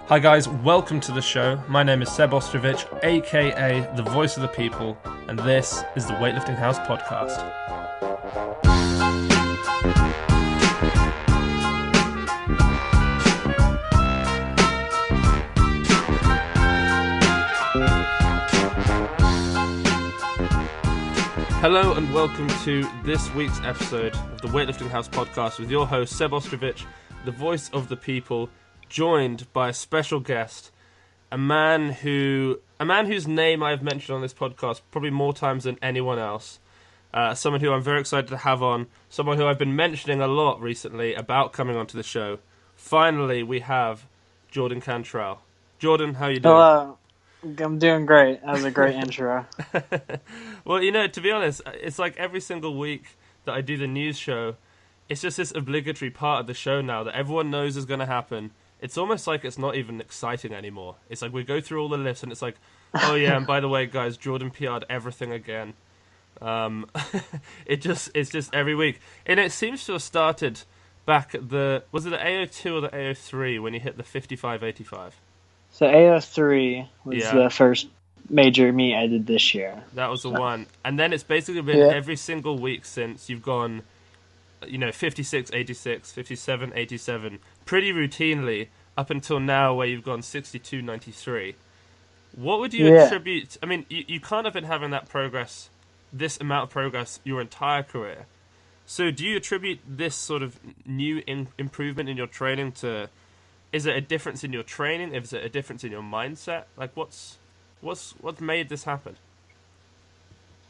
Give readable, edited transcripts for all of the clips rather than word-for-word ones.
Hi guys, welcome to the show. My name is Seb Ostrovich, aka the voice of the people, and this is the Weightlifting House podcast. Hello and welcome to this week's episode of the Weightlifting House podcast with your host Seb Ostrovich, the voice of the people, joined by a special guest, a man whose name I've mentioned on this podcast probably more times than anyone else. Someone who I'm very excited to have on, someone who I've been mentioning a lot recently about coming onto the show. Finally, we have Jordan Cantrell. Jordan, how you doing? Hello. I'm doing great. That was a great intro. Well, to be honest, it's like every single week that I do the news show, it's just this obligatory part of the show now that everyone knows is going to happen. It's almost like it's not even exciting anymore. It's like we go through all the lists and it's like, oh yeah, and by the way, guys, Jordan PR'd everything again. It's just every week. And it seems to have started back at was it the AO2 or the AO3 when you hit the 55-85? So AO3 was the first major meet I did this year. That was the one. And then it's basically been every single week since you've gone 56, 86, 57, 87, pretty routinely up until now where you've gone 62, 93. What would you attribute? I mean, you can't have been having that progress, this amount of progress, your entire career. So do you attribute this sort of new improvement in your training to, is it a difference in your training? Is it a difference in your mindset? Like what's made this happen?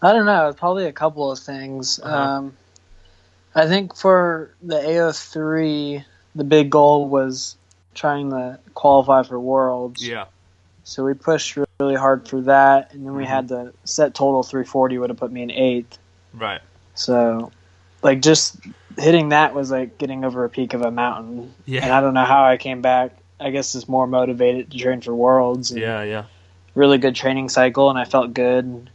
I don't know. Probably a couple of things. I think for the AO3, the big goal was trying to qualify for Worlds. Yeah. So we pushed really hard for that, and then we had the set total 340 would have put me in 8th. Right. So, like, just hitting that was like getting over a peak of a mountain. Yeah. And I don't know how I came back. I guess just more motivated to train for Worlds. Yeah. Really good training cycle, and I felt good.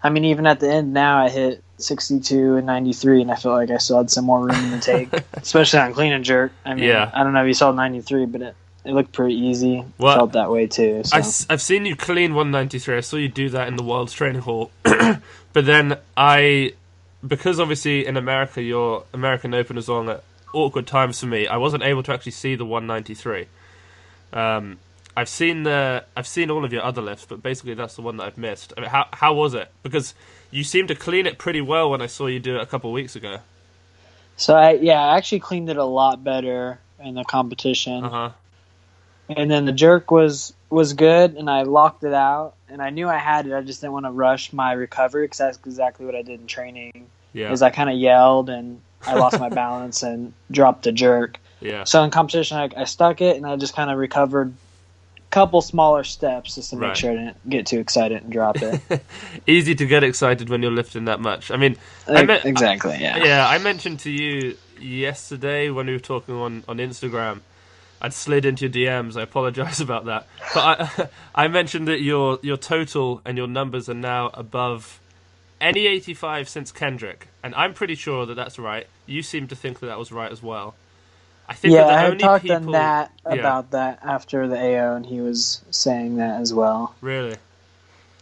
I mean, even at the end now, I hit 62 and 93, and I feel like I still had some more room in the tank, especially on clean and jerk. I mean, I don't know if you saw 93, but it looked pretty easy. Well, felt that way too. So. I've seen you clean 193. I saw you do that in the World's Training Hall. But then because obviously in America, your American Open was on at awkward times for me, I wasn't able to actually see the 193. I've seen all of your other lifts, but basically that's the one that I've missed. I mean, how was it? Because you seemed to clean it pretty well when I saw you do it a couple of weeks ago. So I actually cleaned it a lot better in the competition. And then the jerk was good, and I locked it out, and I knew I had it. I just didn't want to rush my recovery because that's exactly what I did in training. Yeah. Is I kind of yelled and I lost my balance and dropped the jerk. Yeah. So in competition, I stuck it, and I just kind of recovered couple smaller steps just to make sure I didn't get too excited and drop it. Easy to get excited when you're lifting that much. I mean, exactly. Yeah. I mentioned to you yesterday when we were talking on Instagram. I'd slid into your DMs. I apologize about that. But I mentioned that your total and your numbers are now above any 85 since Kendrick, and I'm pretty sure that that's right. You seem to think that was right as well. I think I had talked to Nat about that after the AO, and he was saying that as well. Really?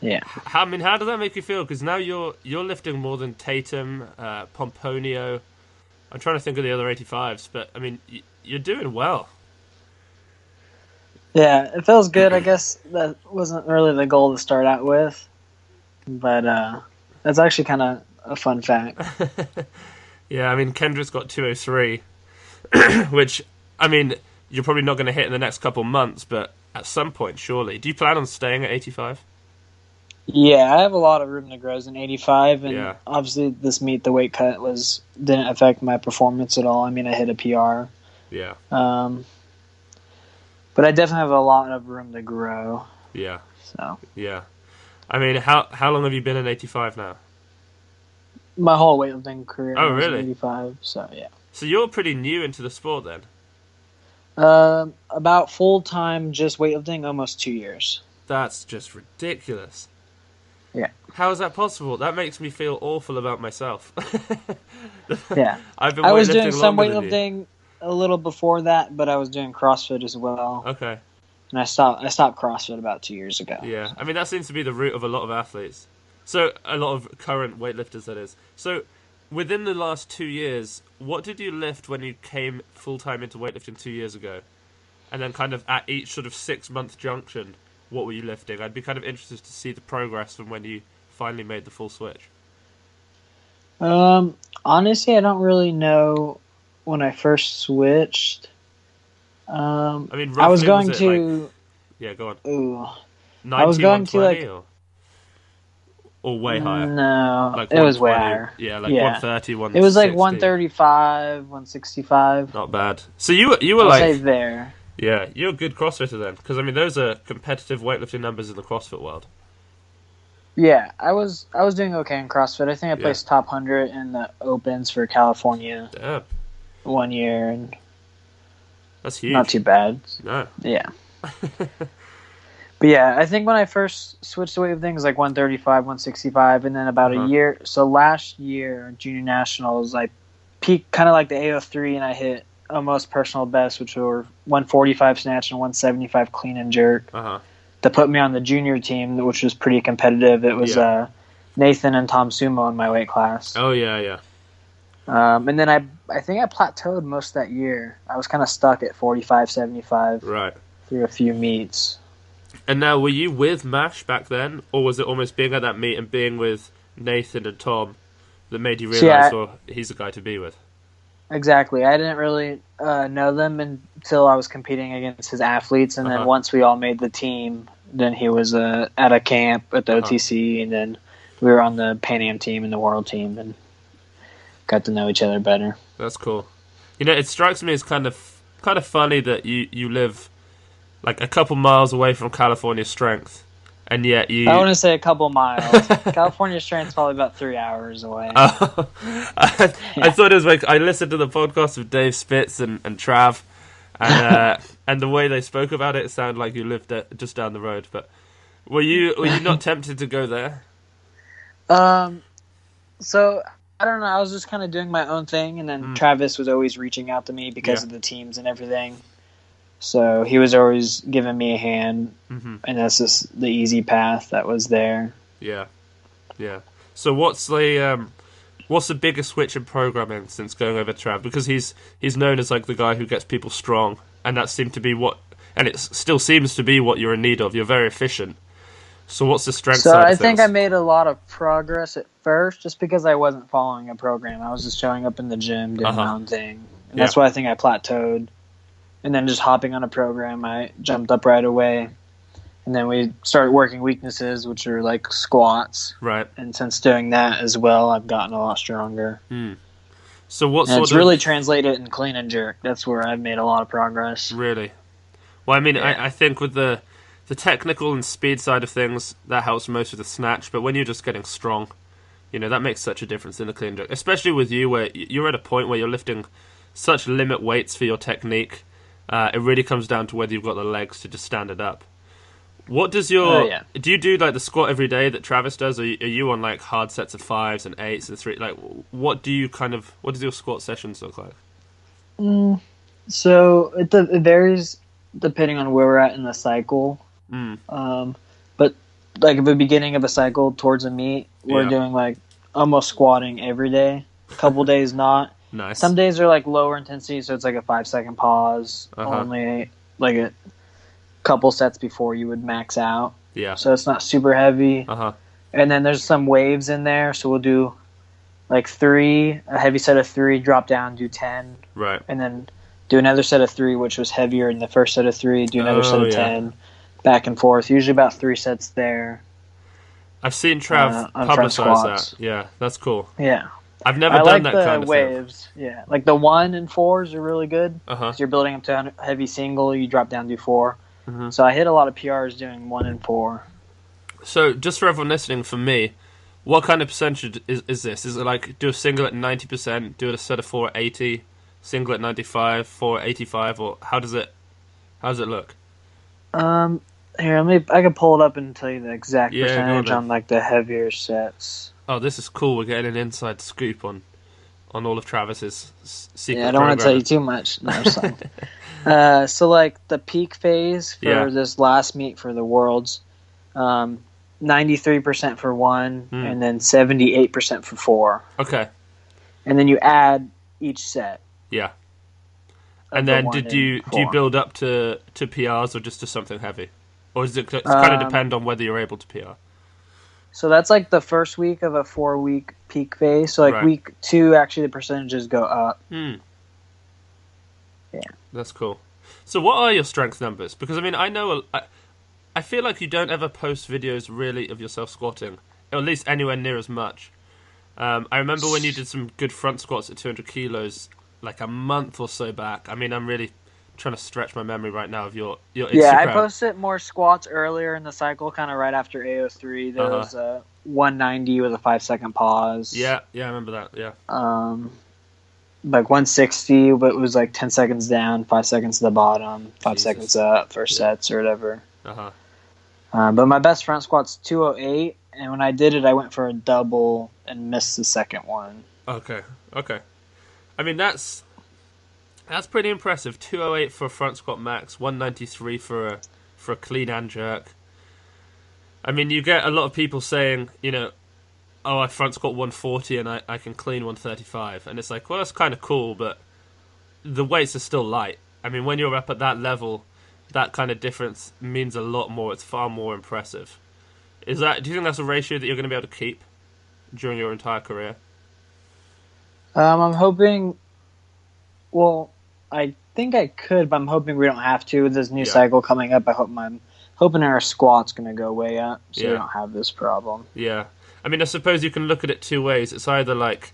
Yeah. How does that make you feel? Because now you're lifting more than Tatum, Pomponio. I'm trying to think of the other 85s, but I mean, you're doing well. Yeah, it feels good. I guess that wasn't really the goal to start out with, but that's actually kind of a fun fact. Yeah, I mean, Kendrick's got 203. Which, I mean, you're probably not going to hit in the next couple months, but at some point, surely. Do you plan on staying at 85? Yeah, I have a lot of room to grow as an 85, and obviously this meet, the weight cut didn't affect my performance at all. I mean, I hit a PR. Yeah. But I definitely have a lot of room to grow. Yeah. So. Yeah. I mean, how long have you been in 85 now? My whole weightlifting career. Oh, really? 85, so yeah. So you're pretty new into the sport then? About full-time just weightlifting, almost 2 years. That's just ridiculous. Yeah. How is that possible? That makes me feel awful about myself. Yeah. I was doing some weightlifting a little before that, but I was doing CrossFit as well. Okay. And and I stopped CrossFit about 2 years ago. Yeah, I mean, that seems to be the root of a lot of athletes. So, a lot of current weightlifters, that is. So, within the last 2 years, what did you lift when you came full-time into weightlifting 2 years ago? And then kind of at each sort of 6-month junction, what were you lifting? I'd be kind of interested to see the progress from when you finally made the full switch. Honestly, I don't really know when I first switched. I mean, roughly, I was going was it to... Like, yeah, go on. Ooh. 90, I was going to, like... Or way higher? No, like it was way higher. Yeah, like 130, 160. It was like 135, 165. Not bad. So you were I'll like... say there. Yeah, you're a good CrossFitter then. Because, I mean, those are competitive weightlifting numbers in the CrossFit world. Yeah, I was doing okay in CrossFit. I think I placed top 100 in the Opens for California. Damn. 1 year. And that's huge. Not too bad. No. Yeah. But yeah, I think when I first switched to weightlifting, it was like 135, 165, and then about a year. So last year, Junior Nationals, I peaked kind of like the AO3, and I hit almost personal best, which were 145 snatch and 175 clean and jerk. To put me on the junior team, which was pretty competitive. It was Nathan and Tom Sumo in my weight class. Oh, yeah. And then I think I plateaued most of that year. I was kind of stuck at 45, 75 through a few meets. And now, were you with MASH back then, or was it almost being at that meet and being with Nathan and Tom that made you realize, he's the guy to be with? Exactly. I didn't really know them until I was competing against his athletes, and then once we all made the team, then he was at a camp at the OTC, and then we were on the Pan Am team and the World team, and got to know each other better. That's cool. You know, it strikes me as kind of funny that you live like a couple miles away from California Strength, and yet you... I wouldn't say a couple miles. California Strength's probably about 3 hours away. I thought it was like... I listened to the podcast with Dave Spitz and Trav, and the way they spoke about it sounded like you lived just down the road. But were you not tempted to go there? So, I don't know. I was just kind of doing my own thing, and then Travis was always reaching out to me because of the teams and everything. So he was always giving me a hand, and that's just the easy path that was there. Yeah. So what's the biggest switch in programming since going over to Trav? Because he's known as like the guy who gets people strong, and that seemed to be and it still seems to be what you're in need of. You're very efficient. So what's the strength side of things? So I think I made a lot of progress at first, just because I wasn't following a program. I was just showing up in the gym, doing my own thing, and that's why I think I plateaued. And then just hopping on a program, I jumped up right away. And then we started working weaknesses, which are like squats. Right. And since doing that as well, I've gotten a lot stronger. So it's really translated in clean and jerk. That's where I've made a lot of progress. Really? Well, I mean, I think with the technical and speed side of things, that helps most with the snatch. But when you're just getting strong, you know, that makes such a difference in the clean and jerk. Especially with you, where you're at a point where you're lifting such limit weights for your technique. It really comes down to whether you've got the legs to just stand it up. What does your... Do you do like the squat every day that Travis does? Are you on like hard sets of 5s and 8s and 3? Like, what does your squat sessions look like? So it varies depending on where we're at in the cycle. But like at the beginning of a cycle towards a meet, we're doing like almost squatting every day. A couple days not. Nice. Some days are like lower intensity, so it's like a 5-second pause, only like a couple sets before you would max out. Yeah. So it's not super heavy. And then there's some waves in there, so we'll do like 3, a heavy set of 3, drop down, do 10. Right. And then do another set of 3, which was heavier in the first set of 3, do another set of 10, back and forth. Usually about 3 sets there. I've seen Trav publicize that. Yeah, that's cool. Yeah. I've never done that kind of waves. thing. Yeah, like the 1 and 4s are really good. So you're building up to a heavy single, you drop down, do 4. So I hit a lot of PRs doing 1 and 4. So just for everyone listening, for me, what kind of percentage is this? Is it like do a single at 90%, do a set of 4 at 80, single at 95, 4 at 85, or how does it look? Here, I can pull it up and tell you the exact percentage on like the heavier sets. Oh, this is cool. We're getting an inside scoop on all of Travis's secret. Yeah, I don't want to tell you too much. No, So like the peak phase for this last meet for the Worlds, 93% for one, and then 78% for four. Okay. And then you add each set. Yeah. And then do you build up to PRs or just to something heavy? Or does it kind of depend on whether you're able to PR? So that's like the first week of a 4-week peak phase. So like week 2, actually the percentages go up. Yeah. That's cool. So what are your strength numbers? Because, I mean, I feel like you don't ever post videos really of yourself squatting, or at least anywhere near as much. I remember when you did some good front squats at 200 kilos like a month or so back. I mean, I'm really trying to stretch my memory right now of your Instagram. Yeah, I posted more squats earlier in the cycle, kind of right after AO3. There was a 190 with a 5-second pause. Yeah, I remember that, yeah. Like 160, but it was like 10 seconds down, 5 seconds to the bottom, 5 seconds up for sets or whatever. But my best front squat's 208, and when I did it, I went for a double and missed the second one. Okay. I mean, that's pretty impressive. 208 for a front squat max, 193 for a clean and jerk. I mean, you get a lot of people saying, you know, oh, I front squat 140 and I can clean 135. And it's like, well, that's kind of cool, but the weights are still light. I mean, when you're up at that level, that kind of difference means a lot more. It's far more impressive. Do you think that's a ratio that you're going to be able to keep during your entire career? I'm hoping, well, I think I could, but I'm hoping we don't have to with this new cycle coming up. I'm hoping our squat's going to go way up, so we don't have this problem. Yeah. I mean, I suppose you can look at it two ways. It's either like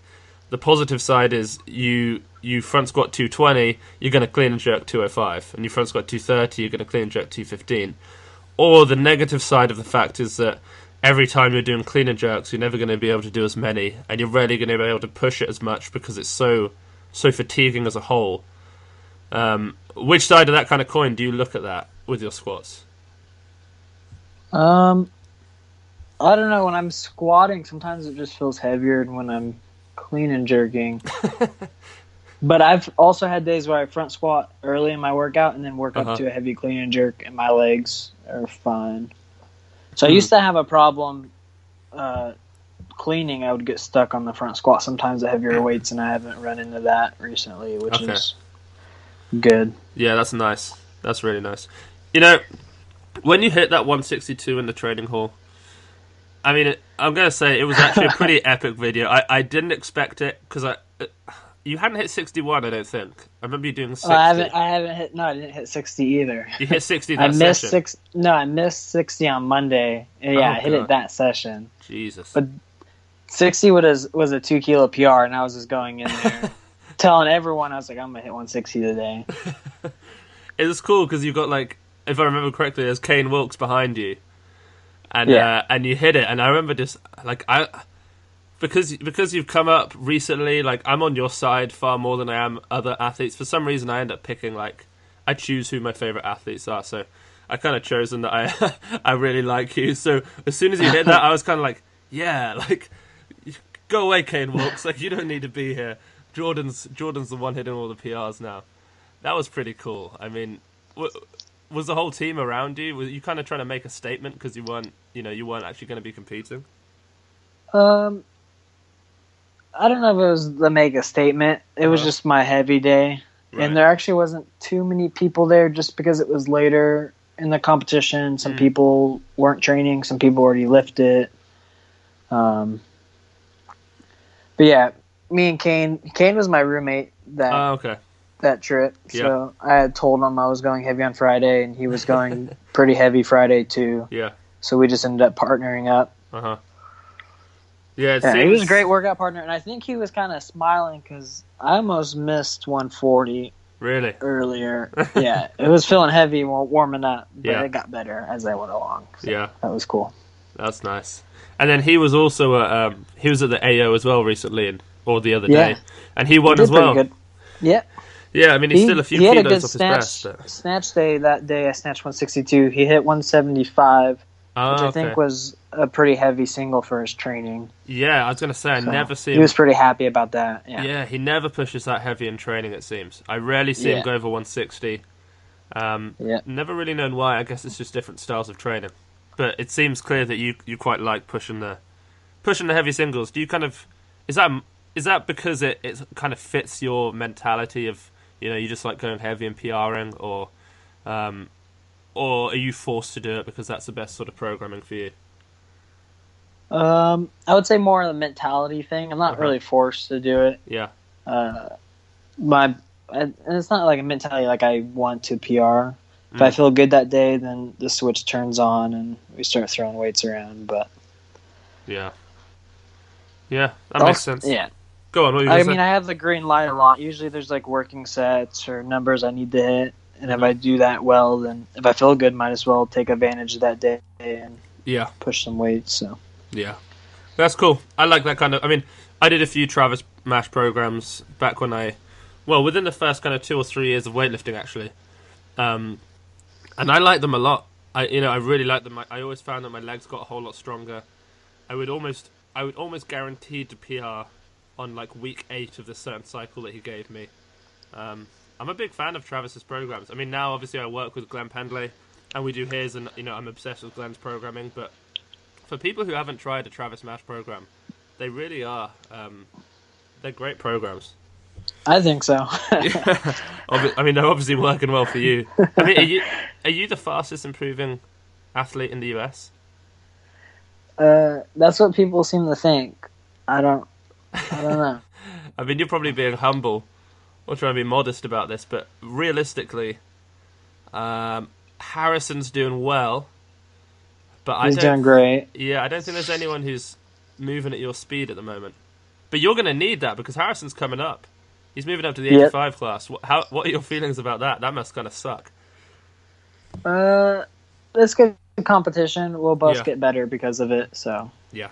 the positive side is you front squat 220, you're going to clean and jerk 205, and you front squat 230, you're going to clean and jerk 215. Or the negative side of the fact is that every time you're doing clean and jerks, you're never going to be able to do as many, and you're rarely going to be able to push it as much because it's so fatiguing as a whole. Which side of that kind of coin do you look at that with your squats? I don't know. When I'm squatting, sometimes it just feels heavier than when I'm clean and jerking. But I've also had days where I front squat early in my workout and then work up to a heavy clean and jerk, and my legs are fine. So I used to have a problem cleaning. I would get stuck on the front squat sometimes at heavier weights, and I haven't run into that recently, which is good. Yeah, that's nice. That's really nice. You know, when you hit that 162 in the training hall, I mean, I'm going to say it was actually a pretty epic video. I didn't expect it because you hadn't hit 61, I don't think. I remember you doing 60. I haven't hit. No, I didn't hit 60 either. You hit 60 that session? I missed 60 on Monday. Yeah, I hit it that session. Jesus. But 60 was a 2 kilo PR, and I was just going in there telling everyone, I was like, I'm going to hit 160 today. It was cool because you've got, like, if I remember correctly, there's Kane Wilkes behind you. And you hit it, and I remember just like because you've come up recently, like I'm on your side far more than I am other athletes. For some reason, I end up picking I choose who my favorite athletes are. So I kind of chosen that I really like you. So as soon as you hit that, I was kind of like, yeah, like go away, Kane Wilkes. Like you don't need to be here. Jordan's the one hitting all the PRs now. That was pretty cool. I mean. Was the whole team around you? Were you kind of trying to make a statement because you weren't actually going to be competing? I don't know if it was to make a statement. It was just my heavy day, and there actually wasn't too many people there just because it was later in the competition. Some people weren't training. Some people already lifted. But yeah, me and Kane was my roommate that trip. So I had told him I was going heavy on Friday, and he was going pretty heavy Friday too. Yeah. So we just ended up partnering up. Yeah, he was a great workout partner, and I think he was kind of smiling because I almost missed 140. Really? Earlier. Yeah, it was feeling heavy while warming up, but it got better as I went along. So that was cool. That's nice. And then he was also at the AO as well recently, or the other day, and he won as well. Good. Yeah. Yeah, I mean, he's still a few kilos off his best. But... snatch day that day, I snatched 162. He hit 175, which I think was a pretty heavy single for his training. Yeah, I was going to say, I never see him... He was pretty happy about that, Yeah, he never pushes that heavy in training, it seems. I rarely see him go over 160. Never really known why. I guess it's just different styles of training. But it seems clear that you quite like pushing the heavy singles. Do you kind of is that because it kind of fits your mentality of, you just like going heavy and PRing, or are you forced to do it because that's the best sort of programming for you? I would say more of the mentality thing. I'm not really forced to do it. Yeah. And it's not like a mentality like I want to PR. If I feel good that day, then the switch turns on and we start throwing weights around. But yeah, that makes sense. Yeah. Go on. What I mean, I have the green light a lot. Usually, there's like working sets or numbers I need to hit, and if I do that well, then if I feel good, might as well take advantage of that day and push some weights. So yeah, that's cool. I like that kind of. I mean, I did a few Travis Mash programs back when within the first kind of 2 or 3 years of weightlifting, actually. And I like them a lot. I really like them. I always found that my legs got a whole lot stronger. I would almost guarantee to PR on like week 8 of the certain cycle that he gave me. I'm a big fan of Travis's programs. I mean, now obviously I work with Glenn Pendley, and we do his, and I'm obsessed with Glenn's programming. But for people who haven't tried a Travis Mash program, they really are. They're great programs. I think so. I mean, they're obviously working well for you. I mean, are you the fastest improving athlete in the US? That's what people seem to think. I don't know. I mean, you're probably being humble or trying to be modest about this, but realistically, Harrison's doing well. But he's doing great. Yeah, I don't think there's anyone who's moving at your speed at the moment. But you're going to need that because Harrison's coming up. He's moving up to the 85 class. What are your feelings about that? That must kind of suck. It's good competition. We'll both get better because of it. So yeah.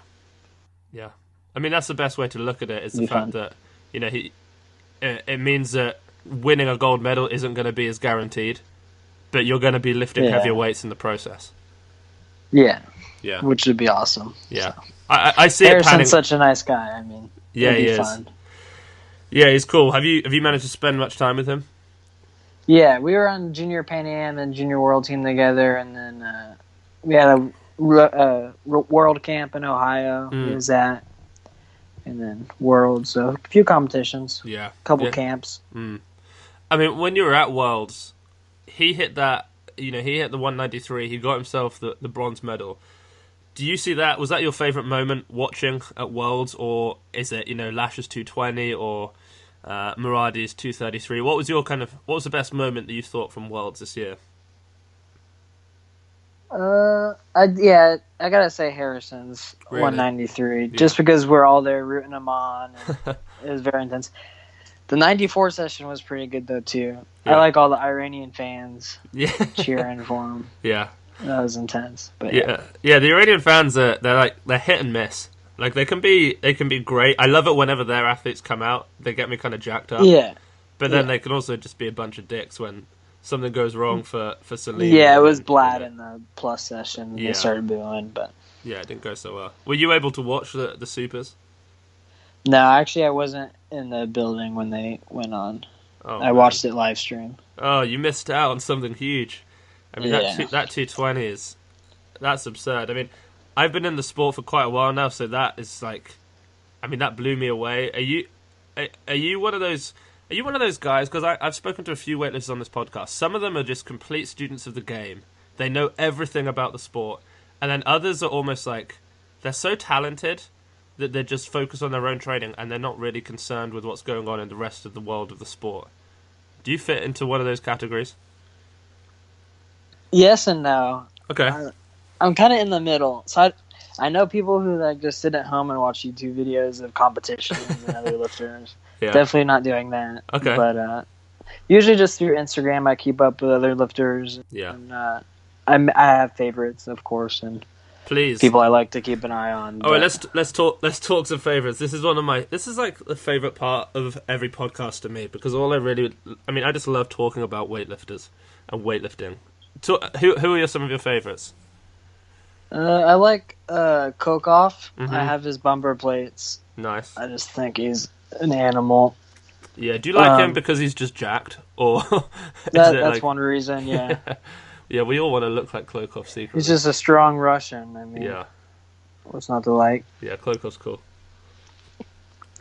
I mean, that's the best way to look at it. Is the fact that it means that winning a gold medal isn't going to be as guaranteed, but you're going to be lifting heavier weights in the process. Yeah, which would be awesome. Yeah, so. I see Harrison's it panning. Such a nice guy. I mean, yeah, he is. Fun. Yeah, he's cool. Have you managed to spend much time with him? Yeah, we were on Junior Pan Am and Junior World Team together, and then we had a World Camp in Ohio. He was at, and then World. So a few competitions. Yeah, a couple camps. I mean, when you were at Worlds, he hit that. He hit the 193. He got himself the bronze medal. Do you see that? Was that your favourite moment watching at Worlds, or is it Lash's 220 or Muradi's 233? What was the best moment that you thought from Worlds this year? I gotta say Harrison's really? 193, just because we're all there rooting him on. And it was very intense. The 94 session was pretty good though too. I like all the Iranian fans cheering for him. Yeah. That was intense, but the Iranian fans they're hit and miss. Like they can be great. I love it whenever their athletes come out. They get me kind of jacked up. Yeah, but then they can also just be a bunch of dicks when something goes wrong for Celine. Yeah, it was Blad in the plus session. They started booing, but it didn't go so well. Were you able to watch the supers? No, actually, I wasn't in the building when they went on. I watched it live stream. Oh, you missed out on something huge. I mean, that 220 that's absurd. I mean, I've been in the sport for quite a while now, so that is like, I mean, that blew me away. Are you one of those guys? Because I've spoken to a few weightlifters on this podcast. Some of them are just complete students of the game. They know everything about the sport, and then others are almost like they're so talented that they're just focused on their own training and they're not really concerned with what's going on in the rest of the world of the sport. Do you fit into one of those categories? Yes and no. Okay. I'm kind of in the middle. So I know people who like just sit at home and watch YouTube videos of competitions and other lifters. Yeah. Definitely not doing that. Okay. But usually just through Instagram, I keep up with other lifters. Yeah. And I have favorites, of course, and people I like to keep an eye on. All right, let's talk some favorites. This is like the favorite part of every podcast to me because I just love talking about weightlifters and weightlifting. Who are some of your favorites? I like Kokov. I have his bumper plates. Nice. I just think he's an animal. Yeah, do you like him because he's just jacked, or that's one reason? Yeah, yeah, we all want to look like Klokov secretly. He's just a strong Russian. I mean, yeah, what's not to like? Yeah, Klokov's cool.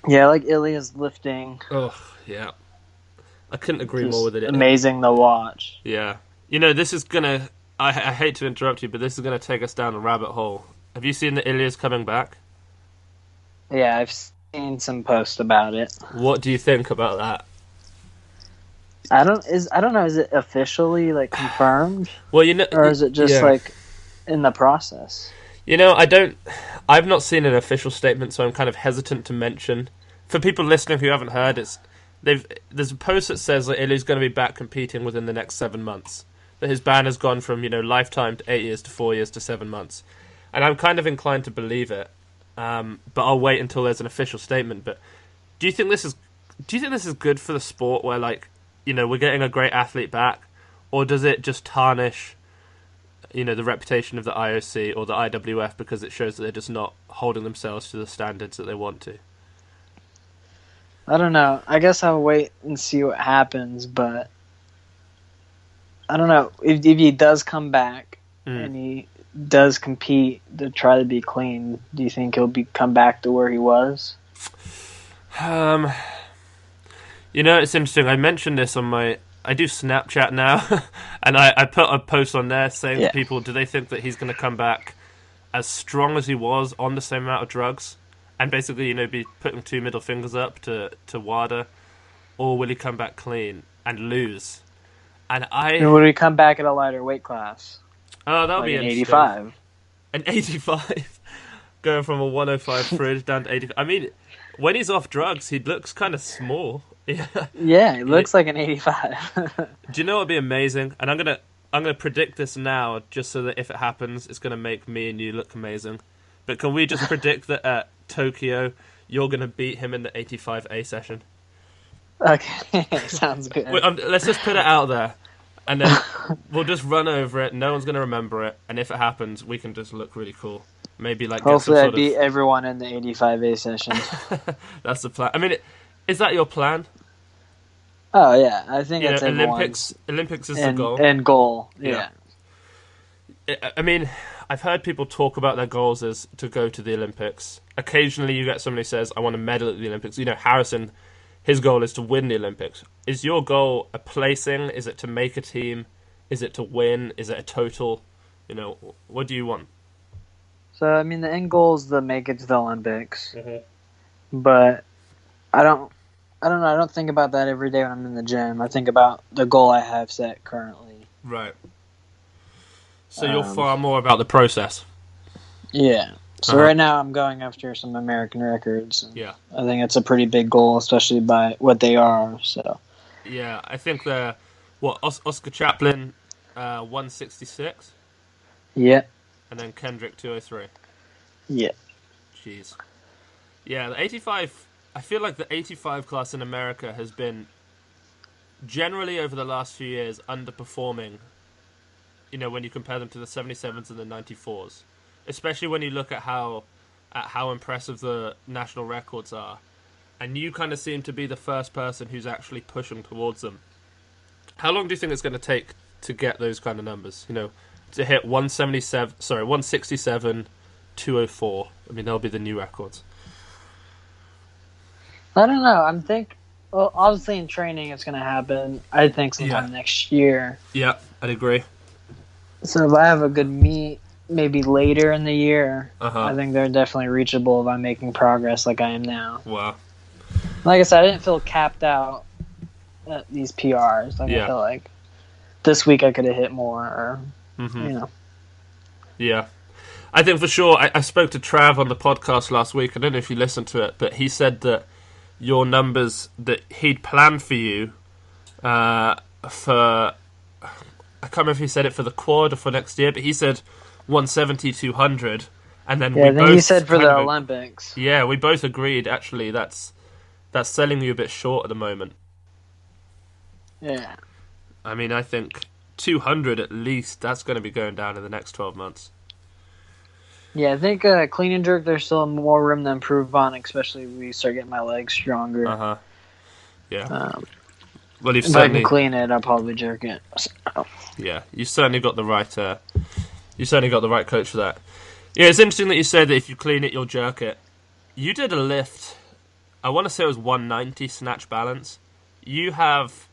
Yeah, I like Ilya's lifting. Oh, yeah. I couldn't agree more with it. Amazing to watch. Yeah. You know, this is gonna... I hate to interrupt you, but this is gonna take us down a rabbit hole. Have you seen that Ilya's coming back? Yeah, I've seen some posts about it. What do you think about that? I don't know. Is it officially like confirmed? Well, you know, or is it just like in the process? You know, I've not seen an official statement, so I'm kind of hesitant to mention. For people listening who haven't heard, there's a post that says that Ilya's going to be back competing within the next 7 months. That his ban has gone from, lifetime to 8 years to 4 years to 7 months. And I'm kind of inclined to believe it. But I'll wait until there's an official statement. But do you think this is good for the sport where, like, we're getting a great athlete back? Or does it just tarnish, the reputation of the IOC or the IWF because it shows that they're just not holding themselves to the standards that they want to? I don't know. I guess I'll wait and see what happens, but I don't know. If he does come back and he does compete to try to be clean, do you think he'll come back to where he was? It's interesting. I mentioned this on I do Snapchat now, and I put a post on there saying to people, do they think that he's going to come back as strong as he was on the same amount of drugs? And basically, be putting 2 middle fingers up to WADA, or will he come back clean and lose? And will he come back at a lighter weight class? Oh, that'll be an 85. An 85, going from a 105 fridge down to 85. I mean, when he's off drugs, he looks kind of small. Yeah, he looks like an 85. Do you know what would be amazing? And I'm gonna predict this now, just so that if it happens, it's gonna make me and you look amazing. But can we just predict that at Tokyo, you're going to beat him in the 85A session? Okay, sounds good. Let's just put it out there, and then we'll just run over it. No one's going to remember it, and if it happens, we can just look really cool. Maybe like hopefully I beat everyone in the 85A session. That's the plan. I mean, is that your plan? Oh yeah, I think that's Olympics. Olympics is the goal. End goal. Yeah. I mean, I've heard people talk about their goals as to go to the Olympics. Occasionally you get somebody who says, I want to medal at the Olympics. Harrison, his goal is to win the Olympics. Is your goal a placing? Is it to make a team? Is it to win? Is it a total? What do you want? So, I mean, the end goal is to make it to the Olympics. Mm-hmm. But I don't know. I don't think about that every day when I'm in the gym. I think about the goal I have set currently. Right. So you're far more about the process. Yeah. So right now I'm going after some American records. Yeah. I think it's a pretty big goal, especially by what they are. So. Yeah, I think they're Oscar Chaplin, 166. Yeah. And then Kendrick 203. Yeah. Jeez. Yeah, the 85. I feel like the 85 class in America has been generally over the last few years underperforming. When you compare them to the 77s and the 94s, especially when you look at how impressive the national records are, and you kind of seem to be the first person who's actually pushing towards them. How long do you think it's going to take to get those kind of numbers? To hit 167, 204. I mean, they'll be the new records. I don't know. Well, obviously in training it's going to happen. I think sometime next year. Yeah, I'd agree. So if I have a good meet, maybe later in the year, I think they're definitely reachable if I'm making progress like I am now. Wow. Like I said, I didn't feel capped out at these PRs. I feel like this week I could have hit more, or Yeah. I think for sure, I spoke to Trav on the podcast last week. I don't know if you listened to it, but he said that your numbers that he'd planned for you for... I can't remember if he said it for the quad or for next year, but he said 170, 200, and then he said for the Olympics. Yeah, we both agreed. Actually, that's selling you a bit short at the moment. Yeah. I mean, I think 200 at least. That's going to be going down in the next 12 months. Yeah, I think clean and jerk. There's still more room to improve on, especially when we start getting my legs stronger. Yeah. Well, if I can clean it, I'll probably jerk it. So. Yeah, you certainly got the right. You certainly got the right coach for that. Yeah, it's interesting that you said that if you clean it, you'll jerk it. You did a lift. I want to say it was 190 snatch balance. You have,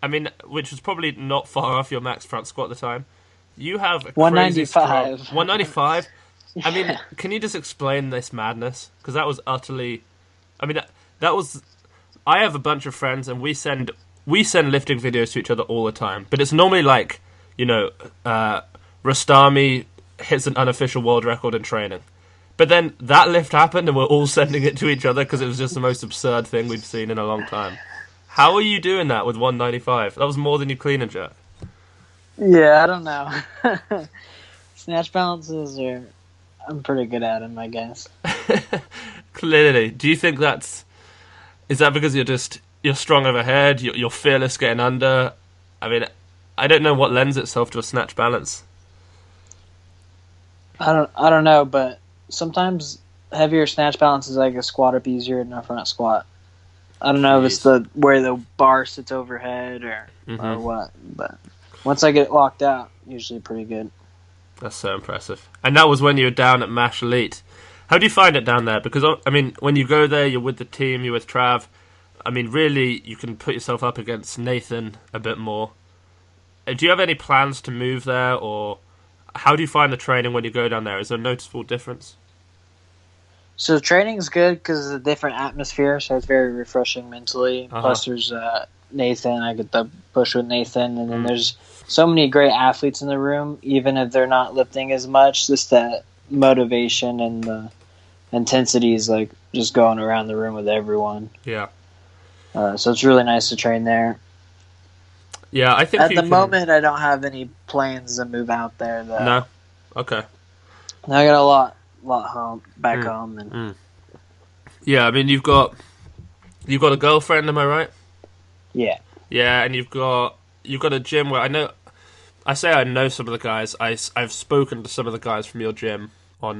I mean, which was probably not far off your max front squat at the time. You have a 195. 195. Yeah. I mean, can you just explain this madness? Because that was utterly. I mean, that was. I have a bunch of friends, and we send lifting videos to each other all the time. But it's normally like, Rastami hits an unofficial world record in training. But then that lift happened, and we're all sending it to each other because it was just the most absurd thing we've seen in a long time. How are you doing that with 195? That was more than you clean and jerk. Yeah, I don't know. Snatch balances I'm pretty good at them, I guess. Clearly. Do you think is that because you're strong overhead, you're fearless getting under? I mean, I don't know what lends itself to a snatch balance. I don't know, but sometimes heavier snatch balances like a squat up easier than a front squat. I don't know if it's where the bar sits overhead or what, but once I get it locked out, usually pretty good. That's so impressive. And that was when you were down at MASH Elite. How do you find it down there? Because, I mean, when you go there, you're with the team, you're with Trav. I mean, really, you can put yourself up against Nathan a bit more. Do you have any plans to move there, or how do you find the training when you go down there? Is there a noticeable difference? So the training's good because it's a different atmosphere, so it's very refreshing mentally. Plus, there's Nathan. I get the push with Nathan, and then there's so many great athletes in the room, even if they're not lifting as much. Just that motivation and the intensity is like just going around the room with everyone. Yeah. So it's really nice to train there. Yeah, I think at the moment I don't have any plans to move out there. Though. No. Okay. I got a lot back home, and yeah. I mean, you've got a girlfriend, am I right? Yeah. Yeah, and you've got a gym where I know some of the guys. I've spoken to some of the guys from your gym on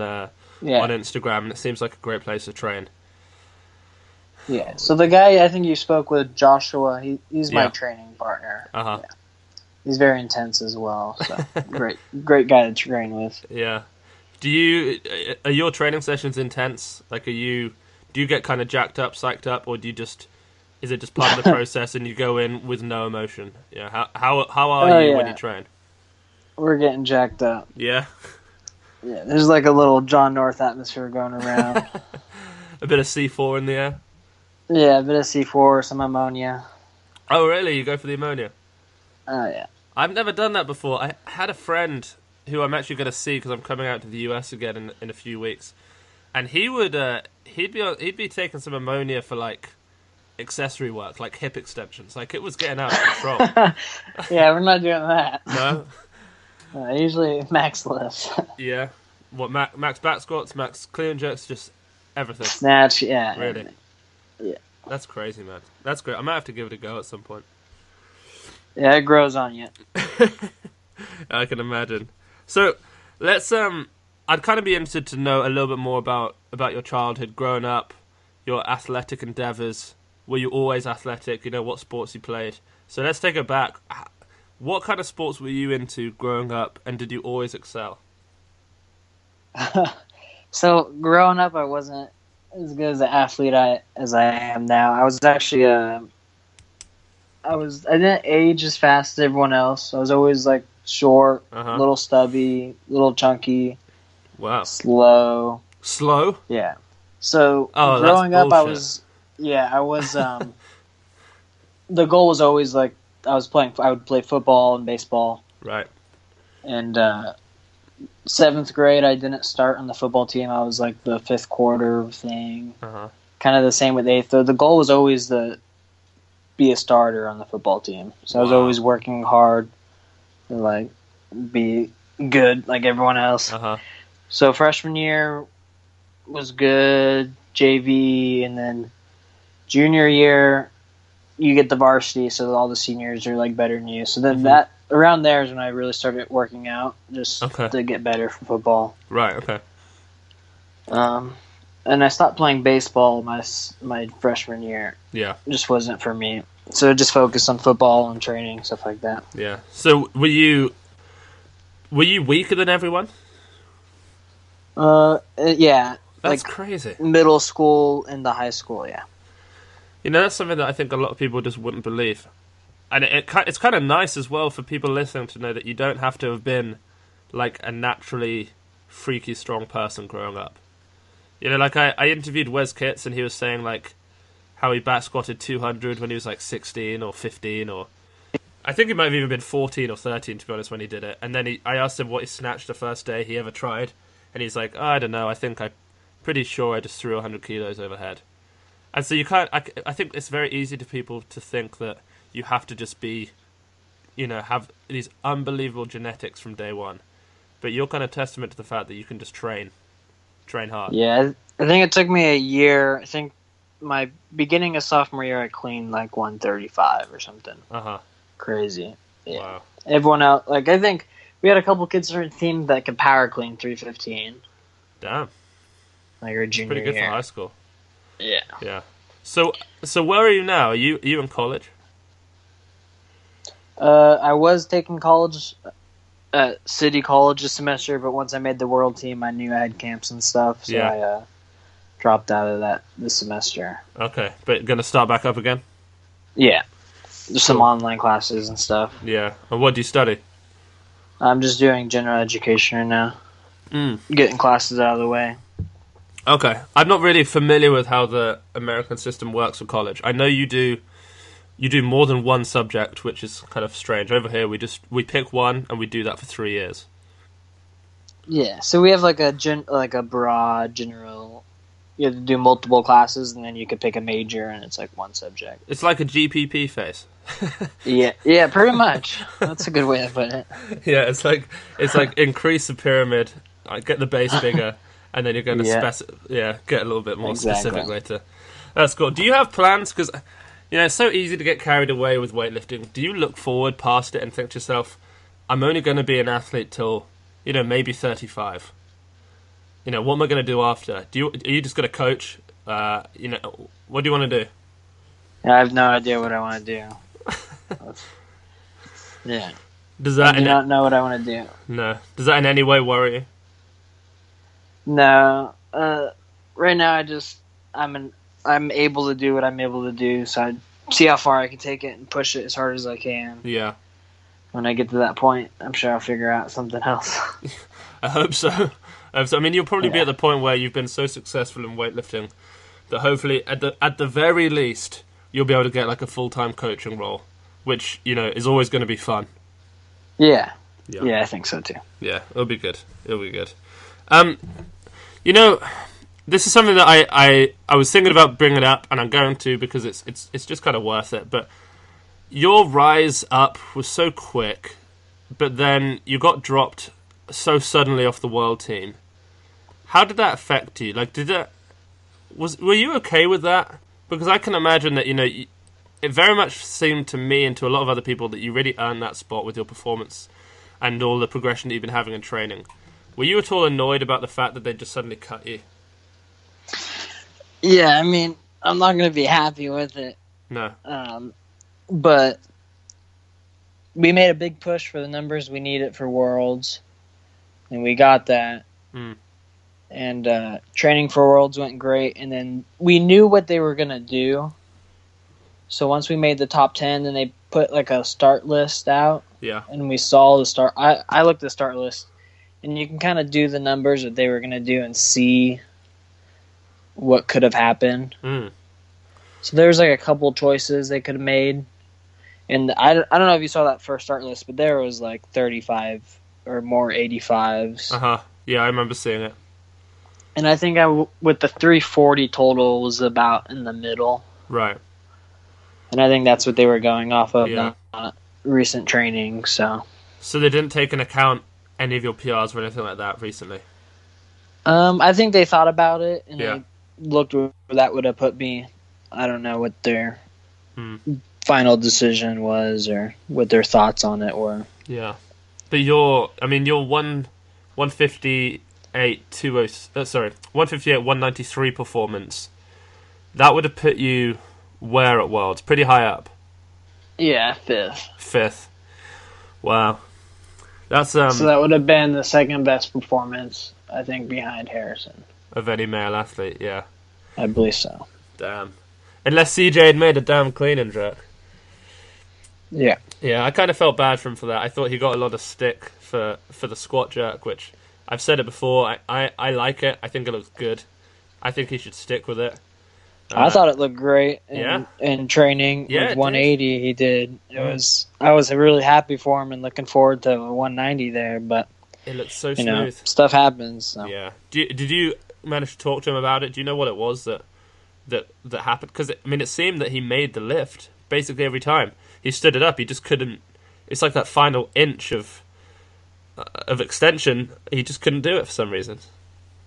Instagram, and it seems like a great place to train. Yeah. So the guy I think you spoke with, Joshua, he's my training partner. Yeah. He's very intense as well. So great guy to train with. Yeah. Are your training sessions intense? Like, do you get kind of jacked up, psyched up, or is it just part of the process and you go in with no emotion? Yeah. How are you when you train? We're getting jacked up. Yeah. Yeah. There's like a little John North atmosphere going around. A bit of C4 in the air. Yeah, a bit of C4, some ammonia. Oh, really? You go for the ammonia? Oh, yeah. I've never done that before. I had a friend who I'm actually going to see because I'm coming out to the US again in a few weeks, and he'd be taking some ammonia for like accessory work, like hip extensions. Like it was getting out of control. Yeah, we're not doing that. No. Usually max lifts. Yeah. What max back squats, max clean and jerks, just everything. Snatch, yeah. Really. Everything. Yeah. That's crazy, man. That's great. I might have to give it a go at some point. Yeah, it grows on you. I can imagine. So, let's I'd kind of be interested to know a little bit more about your childhood, growing up, your athletic endeavors. Were you always athletic? You know, what sports you played? So let's take it back. What kind of sports were you into growing up, and did you always excel? So, growing up, I wasn't as good as an athlete as I am now. I was actually I didn't age as fast as everyone else. I was always like short, little stubby, little chunky. Wow. Slow. Slow? Yeah. So growing up, I was the goal was always like I would play football and baseball. Right. And 7th grade, I didn't start on the football team. I was like the 5th quarter thing. Kind of the same with 8th. The goal was always to be a starter on the football team. So I was always working hard to like be good like everyone else. So freshman year was good, JV, and then junior year you get the varsity, so all the seniors are like better than you. So then that around there is when I really started working out just to get better for football. Right. Okay. and I stopped playing baseball my freshman year. Yeah. It just wasn't for me. So just focused on football and training, stuff like that. Yeah. So were you weaker than everyone? Yeah. That's crazy. Middle school into high school, yeah. That's something that I think a lot of people just wouldn't believe. And it's kind of nice as well for people listening to know that you don't have to have been like a naturally freaky strong person growing up. Like I interviewed Wes Kitts, and he was saying like how he back squatted 200 when he was like 16 or 15, or I think he might have even been 14 or 13 to be honest when he did it. And then I asked him what he snatched the first day he ever tried, and he's like, I don't know, I'm pretty sure I just threw 100 kilos overhead. And so you can't. I think it's very easy to people to think that you have to just be, have these unbelievable genetics from day one. But you're kind of testament to the fact that you can just train hard. Yeah, I think it took me a year. I think my beginning of sophomore year, I cleaned like 135 or something. Crazy. Yeah. Wow. Everyone else, like I think we had a couple kids on our team that could power clean 315. Damn. Like our junior pretty good year. for high school. Yeah. Yeah. So where are you now? Are you in college? I was taking college at City College this semester, but once I made the world team, I knew I had camps and stuff, so I dropped out of that this semester. Okay, but gonna start back up again? Yeah. There's some online classes and stuff. Yeah. And what do you study? I'm just doing general education right now. Getting classes out of the way. Okay. I'm not really familiar with how the American system works for college. I know you do more than one subject, which is kind of strange. Over here, we pick one and we do that for 3 years. Yeah, so we have like a broad general. You have to do multiple classes, and then you could pick a major, and it's like one subject. It's like a GPP phase. yeah, pretty much. That's a good way to put it. Yeah, it's like increase the pyramid, get the base bigger, and then you're going to get a little bit more specific later. That's cool. Do you have plans? Because it's so easy to get carried away with weightlifting. Do you look forward past it and think to yourself, I'm only going to be an athlete till, maybe 35? What am I going to do after? Are you just going to coach? What do you want to do? I have no idea what I want to do. Yeah. I do not know what I want to do. No. Does that in any way worry you? No. Right now, I'm able to do what I'm able to do, so I see how far I can take it and push it as hard as I can. Yeah. When I get to that point, I'm sure I'll figure out something else. I hope so. I mean, you'll probably be at the point where you've been so successful in weightlifting that hopefully, at the very least, you'll be able to get like a full-time coaching role, which is always going to be fun. Yeah, I think so too. Yeah, it'll be good. This is something that I was thinking about bringing up, and I'm going to because it's just kind of worth it. But your rise up was so quick, but then you got dropped so suddenly off the world team. How did that affect you? Like, were you okay with that? Because I can imagine that it very much seemed to me and to a lot of other people that you really earned that spot with your performance and all the progression that you've been having in training. Were you at all annoyed about the fact that they just suddenly cut you? Yeah, I mean, I'm not going to be happy with it. No. But we made a big push for the numbers we needed for Worlds, and we got that. And training for Worlds went great, and then we knew what they were going to do. So once we made the top 10, then they put like a start list out. Yeah. And we saw the start. I looked at the start list, and you can kind of do the numbers that they were going to do and see what could have happened. So there's like a couple choices they could have made. And I don't know if you saw that first start list, but there was like 35 or more 85s. Yeah, I remember seeing it. And I think with the 340 total was about in the middle. Right. And I think that's what they were going off of, not recent training. So they didn't take into account any of your PRs or anything like that recently? I think they thought about it, and they looked where that would have put me. I don't know what their final decision was or what their thoughts on it were. Yeah. But you're 150 193 performance, that would have put you where at Worlds? Pretty high up. Yeah, fifth. Fifth. Wow. That's So that would have been the second best performance, I think, behind Harrison. Of any male athlete, yeah. I believe so. Damn. Unless CJ had made a damn clean and jerk. Yeah. Yeah, I kind of felt bad for him for that. I thought he got a lot of stick for the squat jerk, which I've said it before. I like it. I think it looks good. I think he should stick with it. I thought it looked great in training. Yeah, with 180 he did. I was really happy for him and looking forward to 190 there, but it looks so smooth. Stuff happens. So. Yeah. Did you manage to talk to him about it? Do you know what it was that happened? Because it seemed that he made the lift basically every time he stood it up. He just couldn't. It's like that final inch of extension. He just couldn't do it for some reason.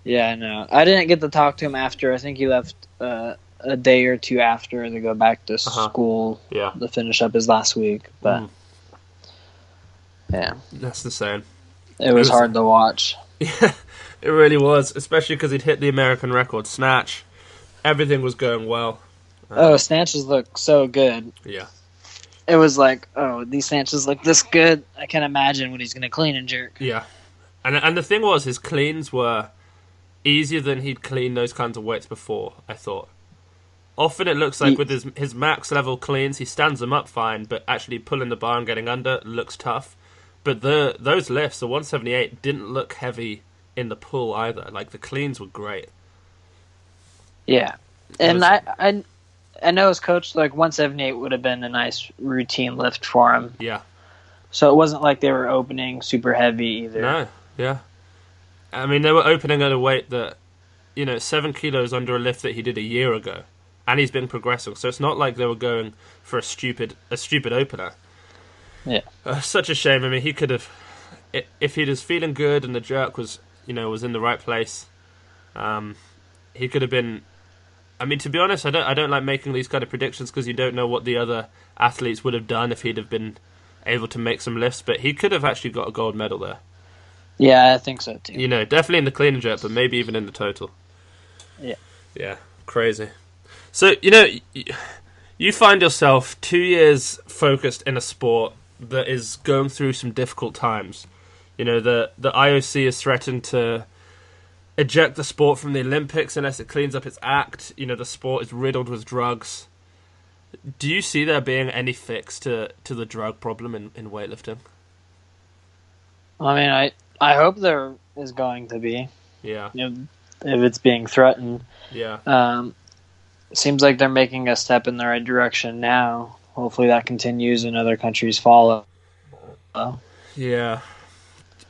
Yeah, I know. I didn't get to talk to him after. I think he left a day or two after to go back to school to finish up his last week. But yeah, that's the same. It was hard to watch. Yeah, it really was, especially because he'd hit the American record snatch. Everything was going well. Snatches look so good. Yeah. It was like, these snatches look this good. I can't imagine what he's going to clean and jerk. Yeah. And the thing was, his cleans were easier than he'd clean those kinds of weights before, I thought. Often it looks like with his max level cleans, he stands them up fine, but actually pulling the bar and getting under looks tough. But those lifts, the 178, didn't look heavy in the pull either. Like, the cleans were great. Yeah. And I know his coach, like, 178 would have been a nice routine lift for him. Yeah. So it wasn't like they were opening super heavy either. No, yeah. I mean, they were opening at a weight that, 7 kilos under a lift that he did a year ago. And he's been progressing. So it's not like they were going for a stupid opener. Yeah. Such a shame. I mean, he could have, if he was feeling good and the jerk was in the right place, he could have been. I mean, to be honest, I don't like making these kind of predictions because you don't know what the other athletes would have done if he'd have been able to make some lifts. But he could have actually got a gold medal there. Yeah, I think so too. Definitely in the clean and jerk, but maybe even in the total. Yeah. Yeah, crazy. So, you find yourself 2 years focused in a sport that is going through some difficult times. The IOC has threatened to eject the sport from the Olympics unless it cleans up its act. The sport is riddled with drugs. Do you see there being any fix to the drug problem in weightlifting? I mean, I hope there is going to be. Yeah. If it's being threatened. Yeah. Seems like they're making a step in the right direction now. Hopefully that continues and other countries follow. Yeah.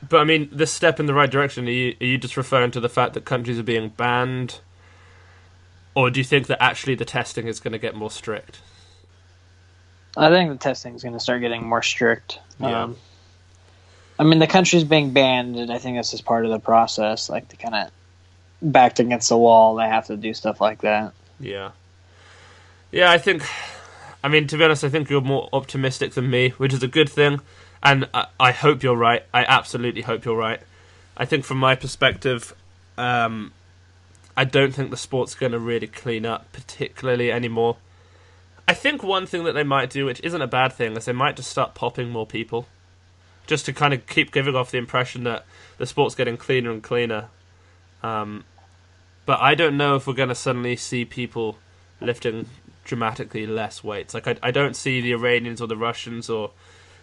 But, I mean, this step in the right direction, are you just referring to the fact that countries are being banned? Or do you think that actually the testing is going to get more strict? I think the testing is going to start getting more strict. Yeah. I mean, the countries being banned, and I think this is part of the process. Like, they kind of backed against the wall. They have to do stuff like that. Yeah. Yeah, I mean, to be honest, I think you're more optimistic than me, which is a good thing. And I hope you're right. I absolutely hope you're right. I think from my perspective, I don't think the sport's going to really clean up particularly anymore. I think one thing that they might do, which isn't a bad thing, is they might just start popping more people. Just to kind of keep giving off the impression that the sport's getting cleaner and cleaner. But I don't know if we're going to suddenly see people lifting dramatically less weights. Like, I don't see the Iranians or the Russians or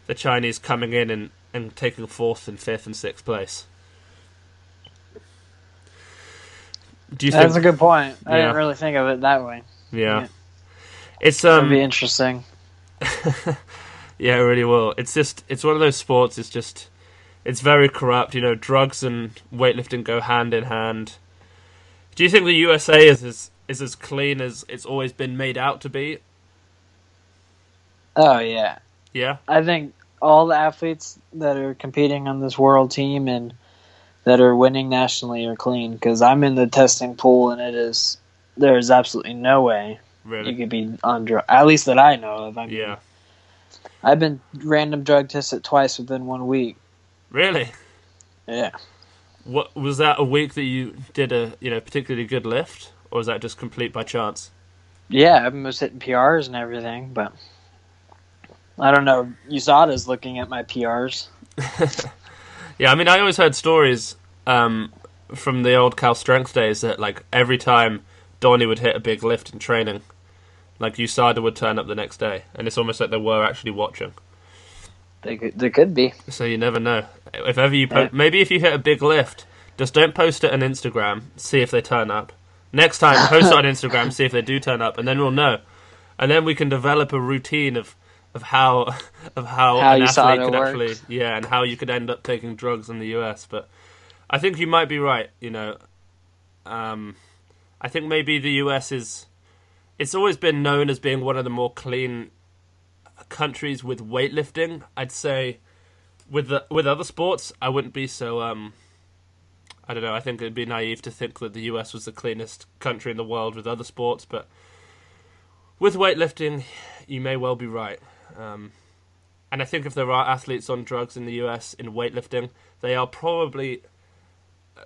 the Chinese coming in and taking 4th and 5th and 6th place. Do you think that's a good point? I didn't really think of it that way. Yeah. It'll be interesting. Yeah, it really will. It's one of those sports. It's very corrupt. Drugs and weightlifting go hand in hand. Do you think the USA is as clean as it's always been made out to be? Oh, yeah. Yeah? I think all the athletes that are competing on this world team and that are winning nationally are clean, because I'm in the testing pool and there is absolutely no way you could be on drugs, at least that I know of. Yeah. I've been random drug tested twice within 1 week. Really? Yeah. What was that a week that you did a particularly good lift, or was that just complete by chance? Yeah, I was hitting PRs and everything, but I don't know. USADA's looking at my PRs. Yeah, I mean, I always heard stories from the old Cal Strength days that like every time Donnie would hit a big lift in training, like USADA would turn up the next day, and it's almost like they were actually watching. They could be. So you never know. If ever you maybe if you hit a big lift, just don't post it on Instagram. See if they turn up. Next time, post it on Instagram. See if they do turn up, and then we'll know. And then we can develop a routine of how an athlete could works. actually and how you could end up taking drugs in the US. But I think you might be right. I think maybe the US is. It's always been known as being one of the more clean countries with weightlifting. I'd say with other sports, I wouldn't be so. I don't know. I think it'd be naive to think that the US was the cleanest country in the world with other sports, but with weightlifting, you may well be right. And I think if there are athletes on drugs in the US in weightlifting, they are probably,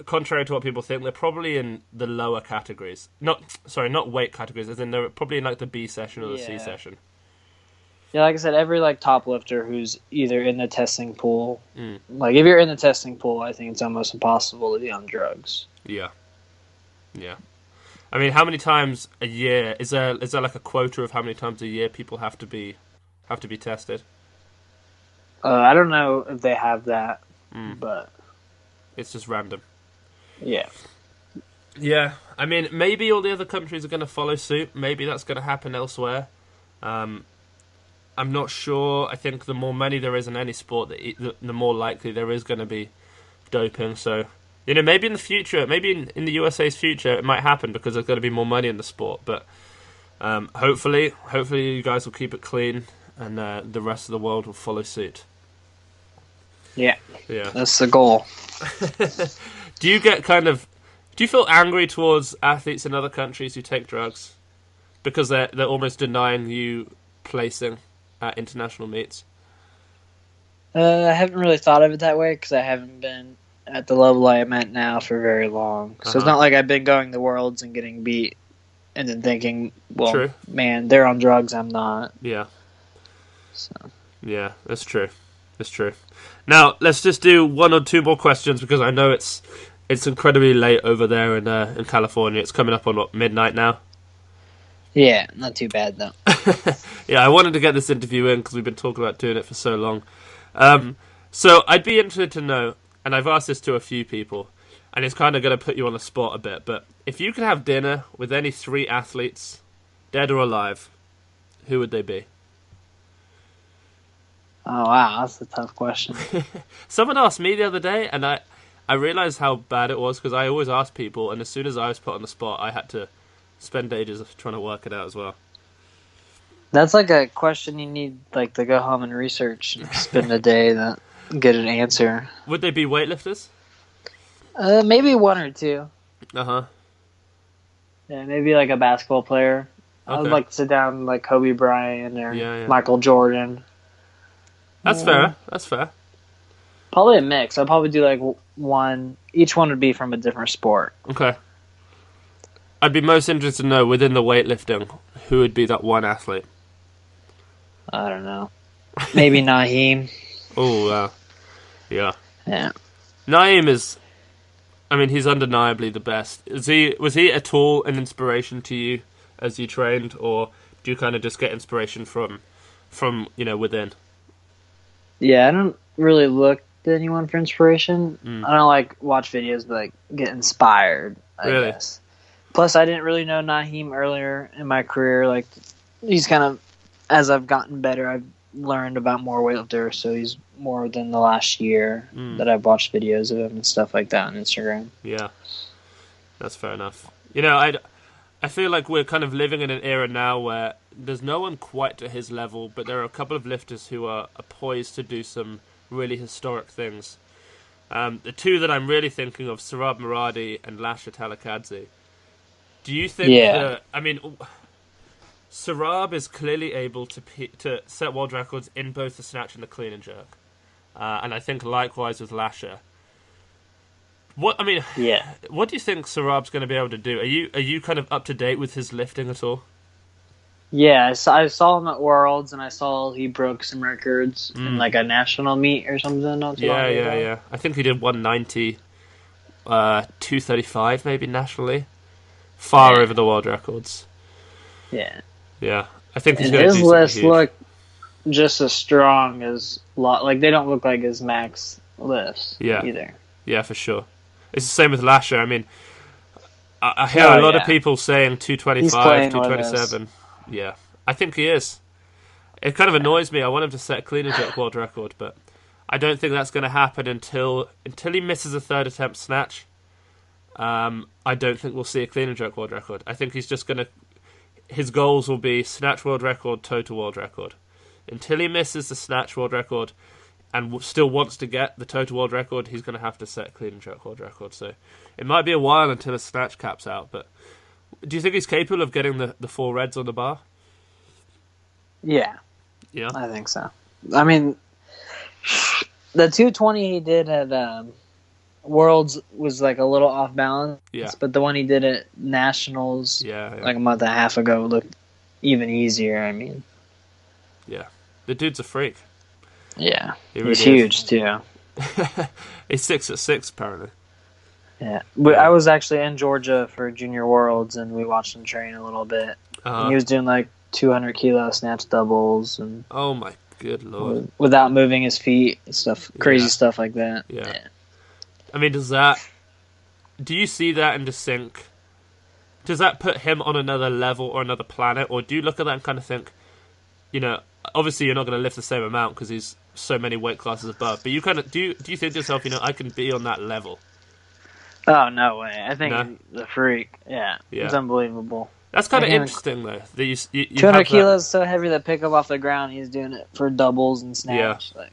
contrary to what people think, they're probably in the lower categories. Not weight categories, as in they're probably in like the B session or the C session. Yeah, like I said, every like top lifter who's either in the testing pool, like if you're in the testing pool, I think it's almost impossible to be on drugs. Yeah. I mean, how many times a year is there like a quota of how many times a year people have to be tested? I don't know if they have that, but it's just random. Yeah. Yeah, I mean, maybe all the other countries are going to follow suit. Maybe that's going to happen elsewhere. I'm not sure. I think the more money there is in any sport, the more likely there is going to be doping. So, maybe in the future, maybe in the USA's future, it might happen because there's going to be more money in the sport. But hopefully you guys will keep it clean, and the rest of the world will follow suit. Yeah, that's the goal. Do you feel angry towards athletes in other countries who take drugs because they're almost denying you placing at international meets? I haven't really thought of it that way because I haven't been at the level I am at now for very long. So it's not like I've been going to Worlds and getting beat and then thinking, well, True. Man, they're on drugs, I'm not. Yeah. So. Yeah, that's true. That's true. Now, let's just do one or two more questions because I know it's incredibly late over there in California. It's coming up on, midnight now? Yeah, not too bad, though. Yeah, I wanted to get this interview in because we've been talking about doing it for so long. So I'd be interested to know, and I've asked this to a few people, and it's kind of going to put you on the spot a bit, but if you could have dinner with any 3 athletes, dead or alive, who would they be? Oh, wow, that's a tough question. Someone asked me the other day, and I realised how bad it was because I always ask people, and as soon as I was put on the spot, I had to spend ages trying to work it out as well. That's like a question you need to go home and research and spend a day to get an answer. Would they be weightlifters? Maybe 1 or 2. Uh-huh. Yeah, maybe like a basketball player. Okay. I would like to sit down like Kobe Bryant or Michael Jordan. That's fair. That's fair. Probably a mix. I'd probably do like one. Each one would be from a different sport. Okay. I'd be most interested to know within the weightlifting who would be that one athlete. I don't know. Maybe Naheem. Oh, wow. Yeah. Yeah. Naeem is, he's undeniably the best. Was he at all an inspiration to you as you trained, or do you kind of just get inspiration from within? Yeah, I don't really look to anyone for inspiration. I don't watch videos, but get inspired, I guess. Plus, I didn't really know Naheem earlier in my career. He's kind of, as I've gotten better, I've learned about more weightlifters, so he's more than the last year that I've watched videos of him and stuff like that on Instagram. Yeah, that's fair enough. I feel like we're kind of living in an era now where there's no one quite to his level, but there are a couple of lifters who are poised to do some really historic things. The 2 that I'm really thinking of, Sarab Maradi and Lasha Talakadze. Do you think that, Sarab is clearly able to set world records in both the snatch and the clean and jerk. And I think likewise with Lasha. Yeah. What do you think Sarab's going to be able to do? Are you kind of up to date with his lifting at all? Yeah, I saw him at Worlds, and I saw he broke some records in like a national meet or something not too long ago. Yeah. I think he did 190, 235 maybe nationally. Far over the world records. Yeah. Yeah. I think he's And going to do his something lifts huge. look just as strong as like they don't look like his max lifts either. Yeah, for sure. It's the same with Lasher. I mean, I hear a lot of people saying 225, 227. Yeah, I think he is. It kind of annoys me. I want him to set a clean and jerk world record, but I don't think that's going to happen until he misses a third attempt snatch. I don't think we'll see a clean and jerk world record. I think he's just going to... His goals will be snatch world record, total world record. Until he misses the snatch world record and still wants to get the total world record, he's going to have to set a clean and jerk world record. So it might be a while until his snatch caps out, but do you think he's capable of getting the 4 reds on the bar? Yeah. Yeah? I think so. I mean, the 220 he did at Worlds was like a little off balance, but the one he did at Nationals like a month and a half ago looked even easier, I mean. Yeah. The dude's a freak. Yeah. He's huge, too. He's 6'6", apparently. Yeah. I was actually in Georgia for Junior Worlds, and we watched him train a little bit. And he was doing like 200 kilo snatch doubles. And oh, my good Lord. Without moving his feet and stuff. Crazy stuff like that. Yeah. I mean, do you see that and just think, does that put him on another level or another planet? Or do you look at that and kind of think, you know, obviously you're not going to lift the same amount because he's so many weight classes above, but you kind of, do you think to yourself, you know, I can be on that level? Oh, no way. I think he's a freak. Yeah. It's unbelievable. That's kind of interesting, though. That you 200 kilos is so heavy that pick up off the ground, he's doing it for doubles and snatch. Yeah.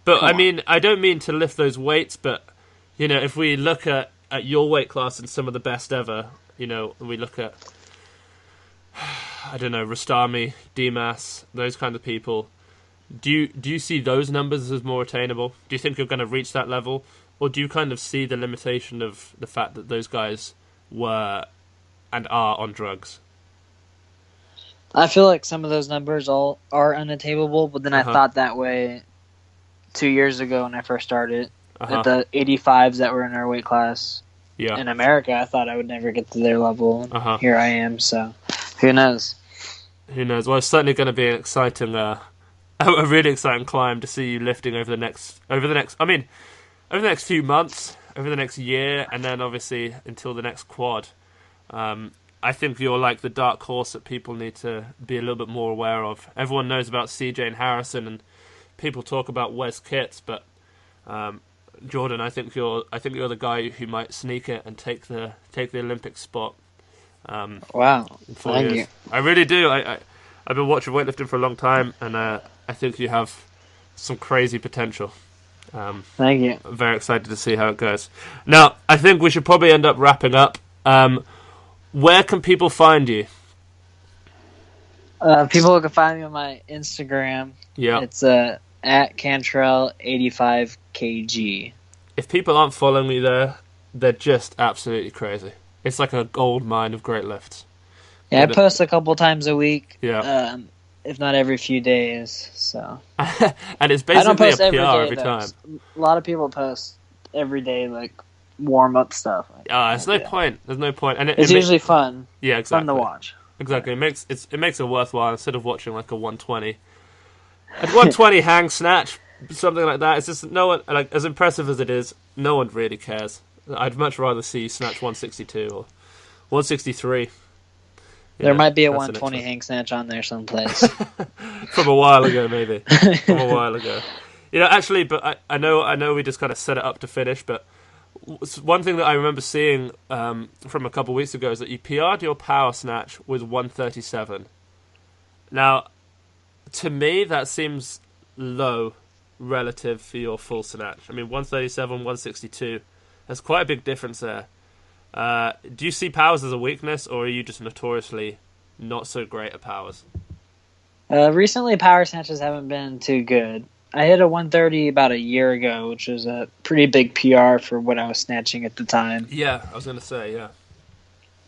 But, I mean, I don't mean to lift those weights, but, you know, if we look at your weight class and some of the best ever, you know, we look at, I don't know, Rastami, Dimas, those kind of people, do you see those numbers as more attainable? Do you think you're going to reach that level? Or do you kind of see the limitation of the fact that those guys were and are on drugs? I feel like some of those numbers all are unattainable, but then I thought that way 2 years ago when I first started. At the 85s that were in our weight class in America, I thought I would never get to their level. Here I am, so who knows? Who knows? Well, it's certainly going to be an exciting, a really exciting climb to see you lifting over the next few months, over the next year, and then obviously until the next quad. I think you're like the dark horse that people need to be a little bit more aware of. Everyone knows about CJ and Harrison, and people talk about Wes Kitts, but Jordan, I think you're the guy who might sneak it and take the Olympic spot. Wow, thank you. I really do. I've been watching weightlifting for a long time, and I think you have some crazy potential. Thank you. I'm very excited to see how it goes. Now, I think we should probably end up wrapping up. Where can people find you? People can find me on my Instagram. Yeah. It's at Cantrell 85kg. If people aren't following me there, they're just absolutely crazy. It's like a gold mine of great lifts. Yeah, I post a couple times a week. Yeah. If not every few days. So. And it's basically a PR every time. A lot of people post every day, like warm up stuff. There's no point. There's no point, and it's usually fun. Yeah, exactly. Fun to watch. Exactly. It makes it worthwhile instead of watching like a 120. At 120 hang snatch, something like that. It's just no one, like, as impressive as it is, no one really cares. I'd much rather see you snatch 162 or 163. There might be a 120 hang snatch on there someplace. From a while ago, maybe. From a while ago. You know, actually, but I know we just kind of set it up to finish, but one thing that I remember seeing from a couple of weeks ago is that you PR'd your power snatch with 137. Now, to me, that seems low relative for your full snatch. I mean, 137, 162, there's quite a big difference there. Do you see powers as a weakness, or are you just notoriously not so great at powers? Recently, power snatches haven't been too good. I hit a 130 about a year ago, which was a pretty big PR for what I was snatching at the time. Yeah, I was going to say, yeah.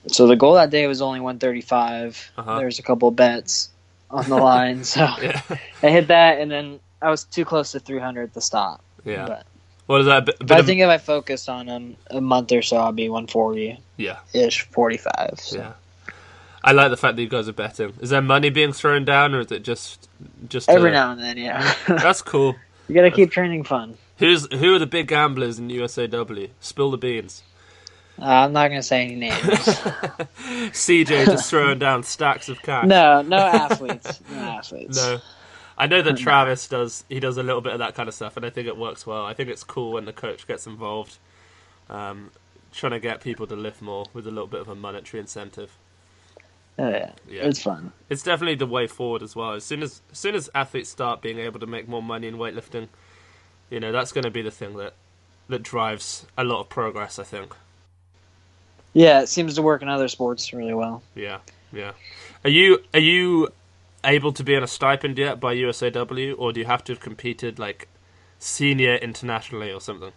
So the goal that day was only 135. There's a couple bets on the line, so yeah. I hit that, and then I was too close to 300 to stop. Yeah. But what is that? I think if I focused on a month or so, I'll be 140. Yeah. Ish, 45. So. Yeah. I like the fact that you guys are betting. Is there money being thrown down, or is it just every now and then? Yeah. That's cool. You got to keep training fun. Who are the big gamblers in USAW? Spill the beans. I'm not going to say any names. CJ just throwing down stacks of cash. No athletes. No. I know that Travis does a little bit of that kind of stuff, and I think it works well. I think it's cool when the coach gets involved, trying to get people to lift more with a little bit of a monetary incentive. Oh, yeah. It's fun. It's definitely the way forward as well. As soon as athletes start being able to make more money in weightlifting, that's going to be the thing that drives a lot of progress, I think. Yeah, it seems to work in other sports really well. Yeah. Are you able to be on a stipend yet by USAW, or do you have to have competed like senior internationally or something?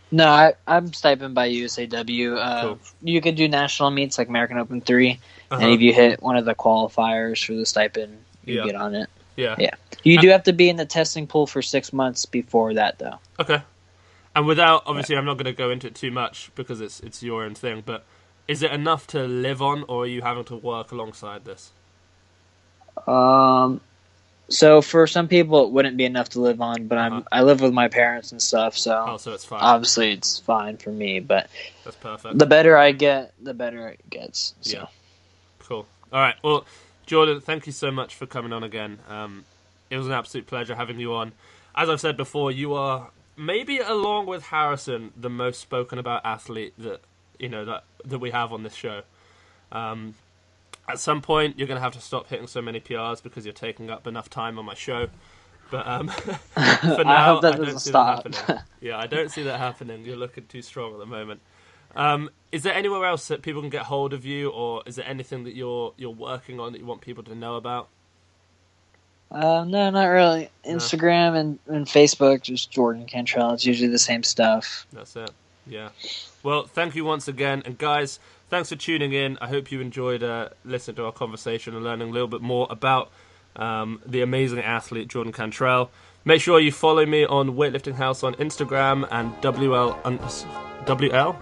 No, I'm stipend by USAW. Cool. You could do national meets like American Open 3, and if you hit one of the qualifiers for the stipend, you get on it. Yeah. You do have to be in the testing pool for 6 months before that, though. Okay. And without, obviously, I'm not going to go into it too much because it's your own thing, but is it enough to live on, or are you having to work alongside this? So for some people, it wouldn't be enough to live on, but I live with my parents and stuff, so so it's fine. Obviously it's fine for me. But that's perfect. The better I get, the better it gets. So. Yeah, cool. All right, well, Jordan, thank you so much for coming on again. It was an absolute pleasure having you on. As I've said before, you are maybe, along with Harrison, the most spoken about athlete that we have on this show. At some point, you're going to have to stop hitting so many PRs because you're taking up enough time on my show. But for now, I hope that I don't doesn't see stop. that happening. Yeah, I don't see that happening. You're looking too strong at the moment. Is there anywhere else that people can get hold of you, or is there anything that you're working on that you want people to know about? No, not really. Instagram and Facebook, just Jordan Cantrell. It's usually the same stuff. That's it. Yeah. Well, thank you once again. And guys, thanks for tuning in. I hope you enjoyed listening to our conversation and learning a little bit more about the amazing athlete, Jordan Cantrell. Make sure you follow me on Weightlifting House on Instagram and WL?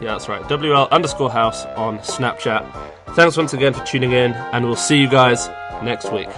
Yeah, that's right. WL_house on Snapchat. Thanks once again for tuning in, and we'll see you guys next week.